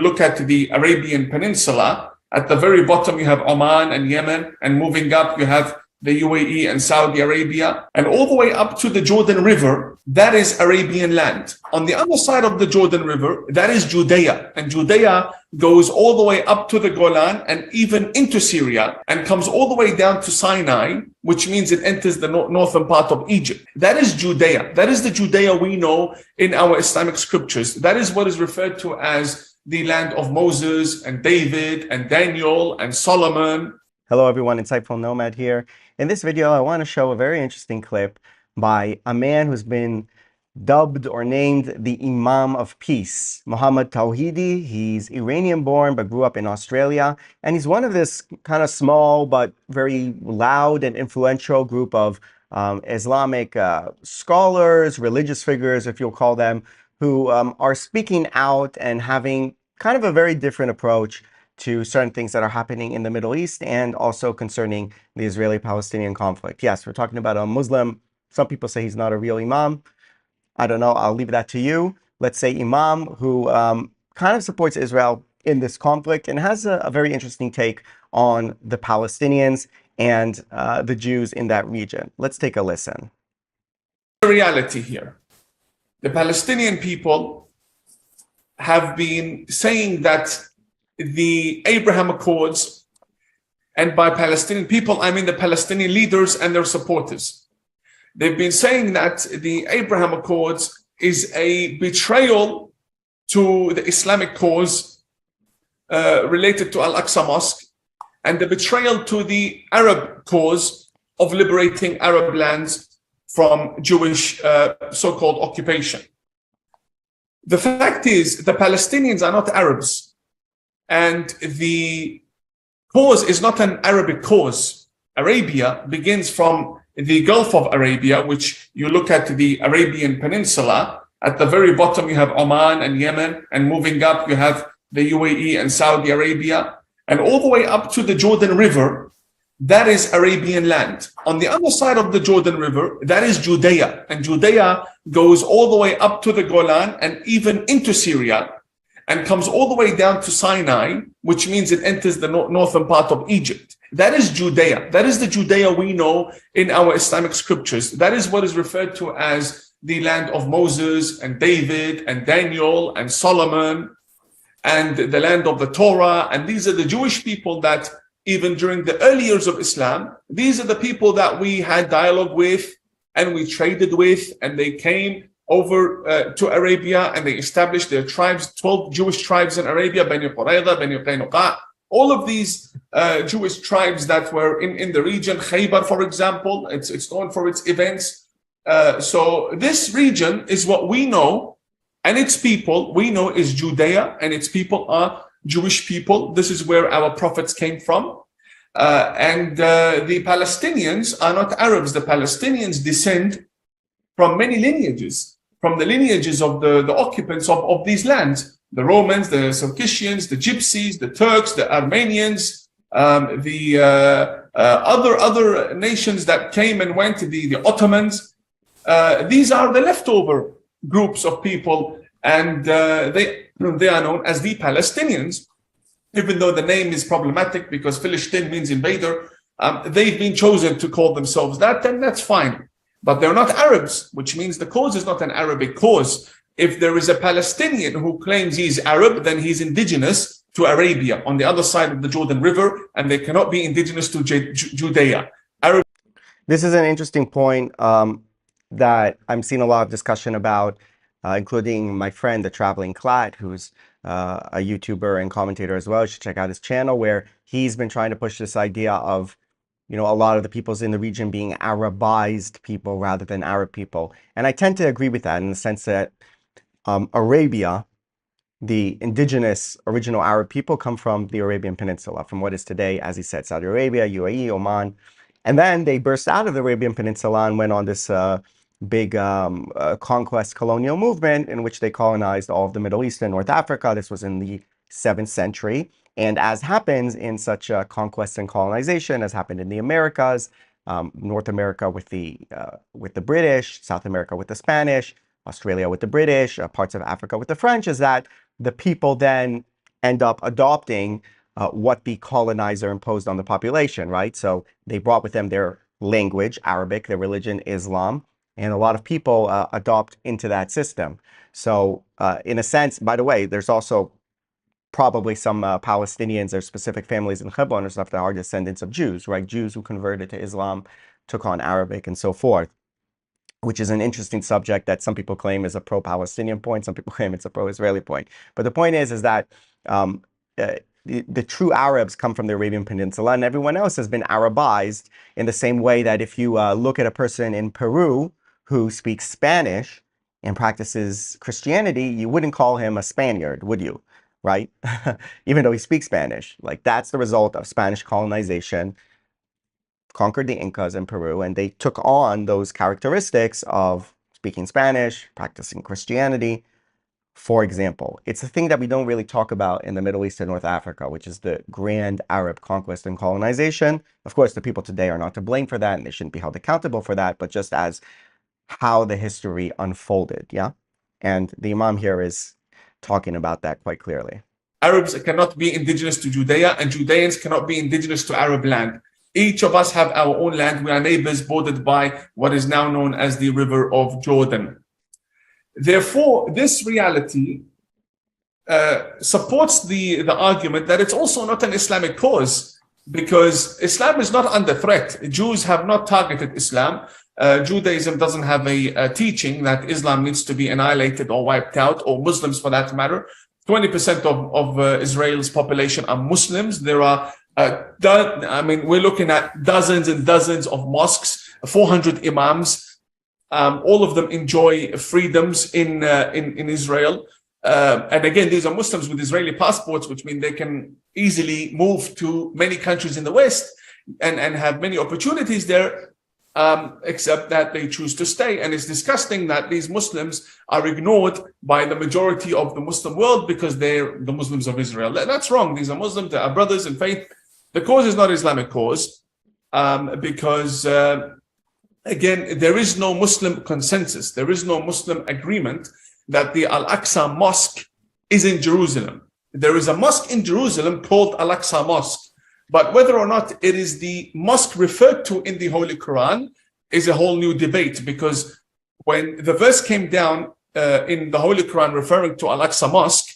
Look at the Arabian Peninsula. At the very bottom, you have Oman and Yemen, and moving up, you have the UAE and Saudi Arabia, and all the way up to the Jordan River, that is Arabian land. On the other side of the Jordan River, that is Judea, and Judea goes all the way up to the Golan and even into Syria and comes all the way down to Sinai, which means it enters the northern part of Egypt. That is Judea. That is the Judea we know in our Islamic scriptures. That is what is referred to as the land of Moses and David and Daniel and Solomon. Hello everyone, Insightful Nomad here. In this video, I want to show a very interesting clip by a man who's been dubbed or named the Imam of Peace, Mohammad TawhidI. He's Iranian born but grew up in Australia, and he's one of this kind of small but very loud and influential group of Islamic scholars, religious figures, if you'll call them, who are speaking out and having kind of a very different approach to certain things that are happening in the Middle East and also concerning the Israeli-Palestinian conflict. Yes, we're talking about a Muslim. Some people say he's not a real Imam. I don't know. I'll leave that to you. Let's say Imam, who kind of supports Israel in this conflict and has a very interesting take on the Palestinians and the Jews in that region. Let's take a listen. The reality here. The Palestinian people have been saying that the Abraham Accords, and by Palestinian people, I mean the Palestinian leaders and their supporters. They've been saying that the Abraham Accords is a betrayal to the Islamic cause related to Al-Aqsa Mosque, and the betrayal to the Arab cause of liberating Arab lands from Jewish so-called occupation. The fact is, the Palestinians are not Arabs. And the cause is not an Arabic cause. Arabia begins from the Gulf of Arabia, which you look at the Arabian Peninsula. At the very bottom, you have Oman and Yemen, and moving up, you have the UAE and Saudi Arabia, and all the way up to the Jordan River, that is Arabian land. On the other side of the Jordan River, that is Judea, and Judea goes all the way up to the Golan and even into Syria, and comes all the way down to Sinai, which means it enters the northern part of Egypt. That is Judea. That is the Judea we know in our Islamic scriptures. That is what is referred to as the land of Moses and David and Daniel and Solomon and the land of the Torah. And these are the Jewish people that even during the early years of Islam, these are the people that we had dialogue with and we traded with, and they came over to Arabia, and they established their tribes, 12 Jewish tribes in Arabia, Bani Qurayza, Bani Qaynuqa, all of these Jewish tribes that were in the region. Khaybar, for example, it's known for its events. So this region is what we know, and its people we know is Judea, and its people are Jewish people. This is where our prophets came from. And the Palestinians are not Arabs. The Palestinians descend from many lineages, from the lineages of the occupants of these lands, the Romans, the Circassians, the Gypsies, the Turks, the Armenians, the other nations that came and went, the Ottomans. These are the leftover groups of people, and they are known as the Palestinians, even though the name is problematic because Philistine means invader. They've been chosen to call themselves that, and that's fine. But they're not Arabs, which means the cause is not an Arabic cause. If there is a Palestinian who claims he's Arab, then he's indigenous to Arabia on the other side of the Jordan River, and they cannot be indigenous to Judea. This is an interesting point that I'm seeing a lot of discussion about, including my friend, the Traveling Clad, who's a YouTuber and commentator as well. You should check out his channel, where he's been trying to push this idea of, you know, a lot of the peoples in the region being Arabized people rather than Arab people. And I tend to agree with that in the sense that Arabia, the indigenous original Arab people, come from the Arabian Peninsula, from what is today, as he said, Saudi Arabia, UAE, Oman. And then they burst out of the Arabian Peninsula and went on this big conquest colonial movement in which they colonized all of the Middle East and North Africa. This was in the 7th century. And as happens in such conquest and colonization, as happened in the Americas, North America with the British, South America with the Spanish, Australia with the British, parts of Africa with the French, is that the people then end up adopting what the colonizer imposed on the population, right? So they brought with them their language, Arabic, their religion, Islam, and a lot of people adopt into that system. So in a sense, by the way, there's also probably some Palestinians or specific families in Hebron or stuff that are descendants of Jews, right? Jews who converted to Islam, took on Arabic and so forth, which is an interesting subject that some people claim is a pro-Palestinian point, some people claim it's a pro-Israeli point. But the point is that the true Arabs come from the Arabian Peninsula, and everyone else has been Arabized in the same way that if you look at a person in Peru who speaks Spanish and practices Christianity, you wouldn't call him a Spaniard, would you? Right? Even though he speaks Spanish. Like, that's the result of Spanish colonization, conquered the Incas in Peru, and they took on those characteristics of speaking Spanish, practicing Christianity. For example, it's a thing that we don't really talk about in the Middle East and North Africa, which is the grand Arab conquest and colonization. Of course, the people today are not to blame for that, and they shouldn't be held accountable for that, but just as how the history unfolded, yeah? And the Imam here is talking about that quite clearly. Arabs cannot be indigenous to Judea, and Judeans cannot be indigenous to Arab land. Each of us have our own land. We are neighbors bordered by what is now known as the River of Jordan. Therefore, this reality supports the argument that it's also not an Islamic cause, because Islam is not under threat. Jews have not targeted Islam. Judaism doesn't have a teaching that Islam needs to be annihilated or wiped out, or Muslims for that matter. 20% of Israel's population are Muslims. There are, we're looking at dozens and dozens of mosques, 400 imams. All of them enjoy freedoms in Israel. And again, these are Muslims with Israeli passports, which mean they can easily move to many countries in the West and have many opportunities there, except that they choose to stay. And it's disgusting that these Muslims are ignored by the majority of the Muslim world because they're the Muslims of Israel. That's wrong. These are Muslims, they are brothers in faith. The cause is not Islamic cause, because again, there is no Muslim consensus. There is no Muslim agreement that the Al-Aqsa Mosque is in Jerusalem. There is a mosque in Jerusalem called Al-Aqsa Mosque. But whether or not it is the mosque referred to in the Holy Quran is a whole new debate, because when the verse came down in the Holy Quran referring to Al-Aqsa Mosque,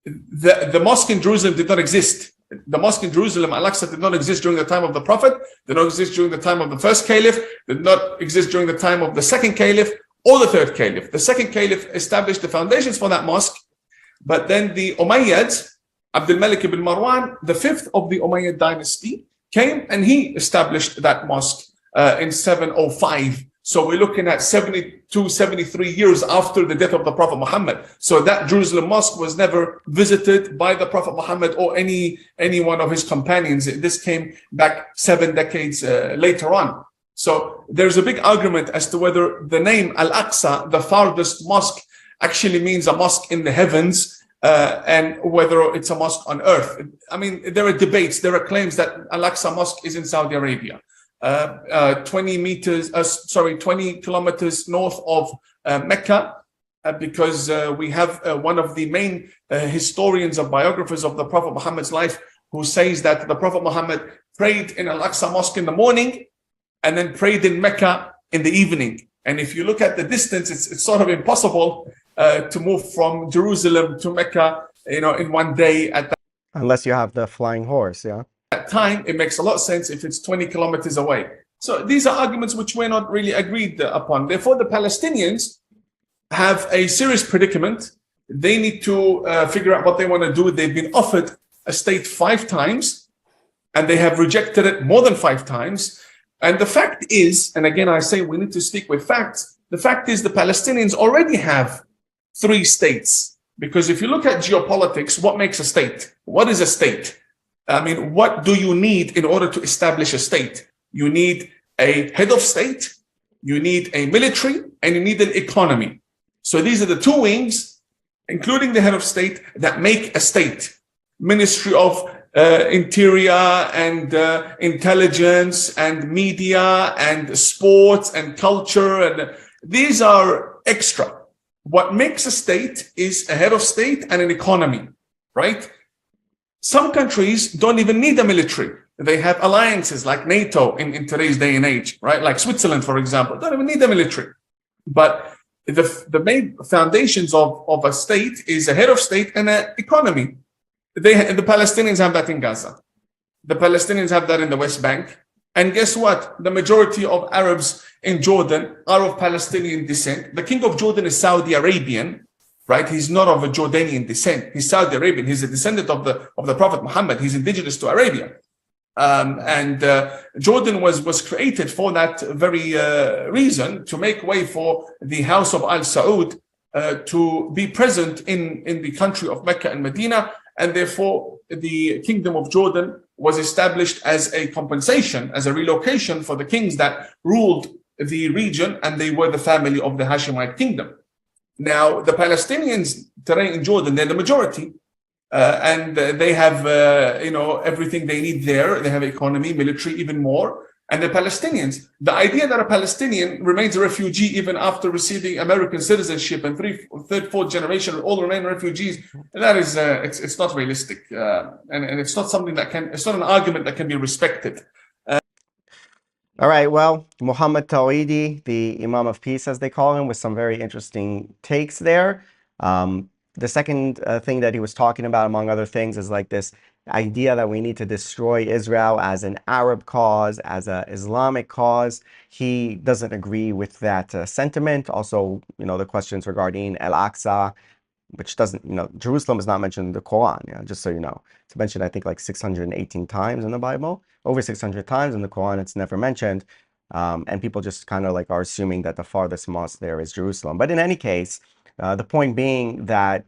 the mosque in Jerusalem did not exist. The mosque in Jerusalem, Al-Aqsa, did not exist during the time of the Prophet, did not exist during the time of the first Caliph, did not exist during the time of the second Caliph or the third Caliph. The second Caliph established the foundations for that mosque, but then the Umayyads, Abdul Malik ibn Marwan, the fifth of the Umayyad dynasty, came and he established that mosque in 705. So we're looking at 72, 73 years after the death of the Prophet Muhammad. So that Jerusalem mosque was never visited by the Prophet Muhammad or any one of his companions. This came back 7 decades later on. So there's a big argument as to whether the name Al-Aqsa, the farthest mosque, actually means a mosque in the heavens, and whether it's a mosque on earth. I mean, there are debates. There are claims that Al-Aqsa Mosque is in Saudi Arabia, 20 kilometers north of Mecca, because we have one of the main historians or biographers of the Prophet Muhammad's life who says that the Prophet Muhammad prayed in Al-Aqsa Mosque in the morning and then prayed in Mecca in the evening. And if you look at the distance, it's sort of impossible to move from Jerusalem to Mecca, in one day at that. Unless you have the flying horse, yeah. At that time, it makes a lot of sense if it's 20 kilometers away. So these are arguments which we're not really agreed upon. Therefore, the Palestinians have a serious predicament. They need to figure out what they want to do. They've been offered a state 5 times, and they have rejected it more than 5 times. And the fact is, and again, I say we need to stick with facts. The fact is the Palestinians already have 3 states. Because if you look at geopolitics, what makes a state? What is a state? I mean, what do you need in order to establish a state? You need a head of state, you need a military, and you need an economy. So these are the 2 wings, including the head of state, that make a state. Ministry of Interior and Intelligence and Media and Sports and Culture, and these are extra. What makes a state is a head of state and an economy. right? Some countries don't even need a military. They have alliances like NATO in today's day and age, right? Like Switzerland, for example, don't even need a military. But the main foundations of a state is a head of state and an economy. The Palestinians have that in Gaza. The Palestinians have that in the West Bank. And guess what? The majority of Arabs in Jordan are of Palestinian descent. The king of Jordan is Saudi Arabian, right? He's not of a Jordanian descent. He's Saudi Arabian. He's a descendant of the Prophet Muhammad. He's indigenous to Arabia. Jordan was created for that very reason, to make way for the House of Al Saud to be present in the country of Mecca and Medina, and therefore the Kingdom of Jordan was established as a compensation, as a relocation for the kings that ruled the region, and they were the family of the Hashemite kingdom. Now, the Palestinians today in Jordan, they're the majority. And they have, everything they need there. They have economy, military, even more. And the Palestinians, the idea that a Palestinian remains a refugee even after receiving American citizenship and third, fourth generation all remain refugees, that is, it's not realistic. And it's not something it's not an argument that can be respected. All right, well, Mohammad TawhidI, the Imam of Peace, as they call him, with some very interesting takes there. The second thing that he was talking about, among other things, is like this idea that we need to destroy Israel as an Arab cause, as an Islamic cause. He doesn't agree with that sentiment. Also, the questions regarding Al-Aqsa, which doesn't, Jerusalem is not mentioned in the Quran, just so you know. It's mentioned, I think, like 618 times in the Bible, over 600 times in the Quran. It's never mentioned. And people just kind of like are assuming that the farthest mosque there is Jerusalem. But in any case, the point being that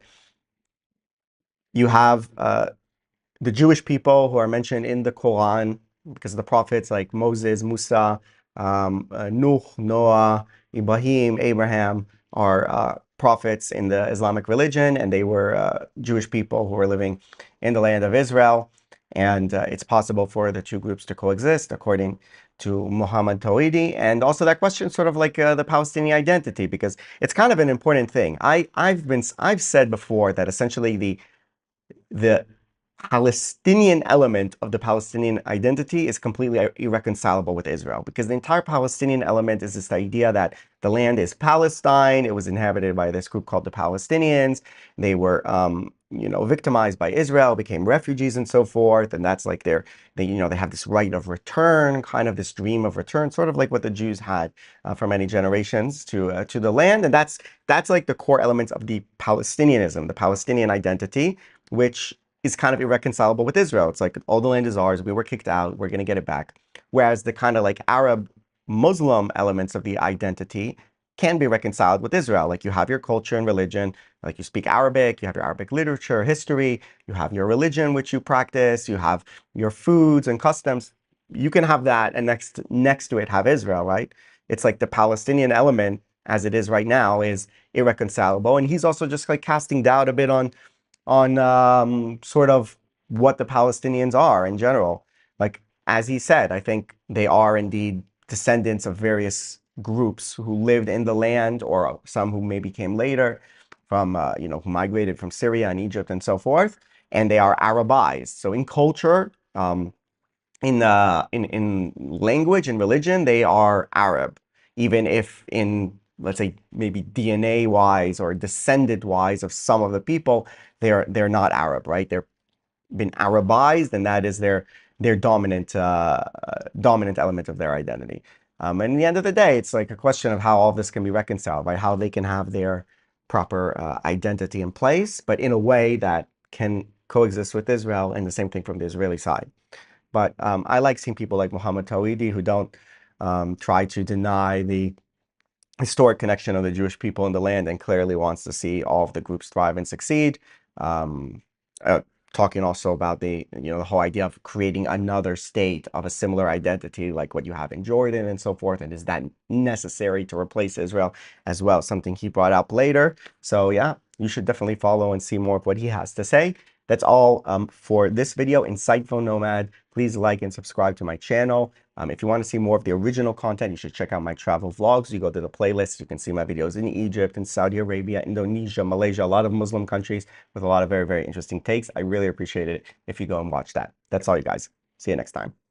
you have the Jewish people who are mentioned in the Quran because of the prophets like Moses, Musa, Nuh, Noah, Ibrahim, Abraham are prophets in the Islamic religion, and they were Jewish people who were living in the land of Israel. And it's possible for the two groups to coexist, according to Mohammad TawhidI. And also that question sort of like the Palestinian identity, because it's kind of an important thing. I've said before that essentially the Palestinian element of the Palestinian identity is completely irreconcilable with Israel, because the entire Palestinian element is this idea that the land is Palestine. It was inhabited by this group called the Palestinians. They were, victimized by Israel, became refugees and so forth. And that's like they have this right of return, kind of this dream of return, sort of like what the Jews had for many generations to the land. And that's like the core elements of the Palestinianism, the Palestinian identity, which is kind of irreconcilable with Israel. It's like all the land is ours. We were kicked out. We're going to get it back. Whereas the kind of like Arab Muslim elements of the identity can be reconciled with Israel. Like you have your culture and religion, like you speak Arabic, you have your Arabic literature, history, you have your religion, which you practice, you have your foods and customs. You can have that, and next to it have Israel, right? It's like the Palestinian element, as it is right now, is irreconcilable. And he's also just like casting doubt a bit on sort of what the Palestinians are in general. Like, as he said, I think they are indeed descendants of various groups who lived in the land, or some who maybe came later from, who migrated from Syria and Egypt and so forth. And they are Arabized. So in culture, in language and religion, they are Arab, even if in, let's say, maybe DNA wise or descendant wise of some of the people, they're not Arab, right? They're been Arabized, and that is their dominant element of their identity. And in the end of the day, it's like a question of how all this can be reconciled, right? How they can have their proper identity in place, but in a way that can coexist with Israel, and the same thing from the Israeli side. But I like seeing people like Mohammad TawhidI who don't try to deny the historic connection of the Jewish people in the land, and clearly wants to see all of the groups thrive and succeed. Talking also about the whole idea of creating another state of a similar identity like what you have in Jordan and so forth, and is that necessary to replace Israel as well? Something he brought up later. So yeah, you should definitely follow and see more of what he has to say. That's all for this video. Insightful Nomad. Please like and subscribe to my channel. If you want to see more of the original content, you should check out my travel vlogs. You go to the playlist, you can see my videos in Egypt, in Saudi Arabia, Indonesia, Malaysia, a lot of Muslim countries with a lot of very, very interesting takes. I really appreciate it if you go and watch that. That's all, you guys. See you next time.